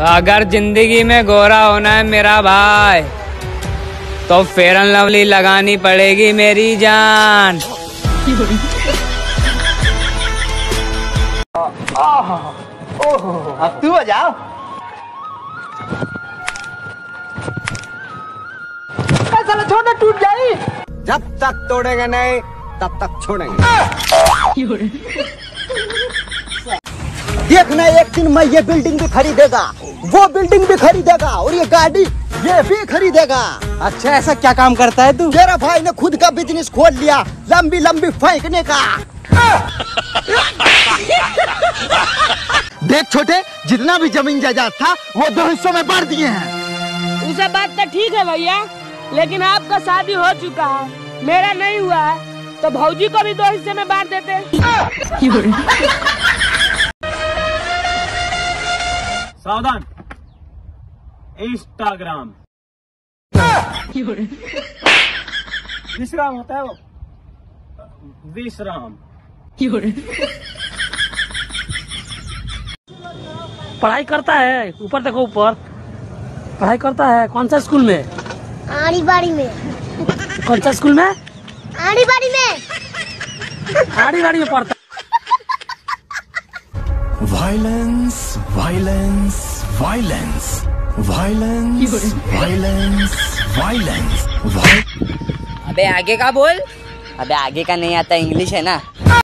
अगर जिंदगी में गोरा होना है मेरा भाई तो फेयर एंड लवली लगानी पड़ेगी मेरी जान। अब तू बजाओ। साला छोटा टूट जाए। जब तक तोड़ेंगे नहीं तब तक छोड़ेंगे। देखना एक दिन मैं ये बिल्डिंग भी खरीदेगा, वो बिल्डिंग भी खरीदेगा और ये गाड़ी ये भी खरीदेगा। अच्छा ऐसा क्या काम करता है तू? मेरा भाई ने खुद का बिजनेस खोल लिया, लंबी लंबी फेंकने का। देख छोटे, जितना भी जमीन जायदाद था वो 2 हिस्सों में बांट दिए हैं। उसे बात तो ठीक है भैया, लेकिन आपका शादी हो चुका है, मेरा नहीं हुआ है, तो भौजी को भी 2 हिस्से में बांट देते। सावधान, इंस्टाग्राम विश्राम होता है वो, विश्राम। पढ़ाई करता है, ऊपर देखो ऊपर पढ़ाई करता है। कौन सा स्कूल में? आड़ी बाड़ी में। कौन सा स्कूल में? आड़ी बाड़ी में। आड़ी बाड़ी में पढ़ता। Violence violence violence violence violence violence. अबे आगे का बोल। अबे आगे का नहीं आता, इंग्लिश है ना।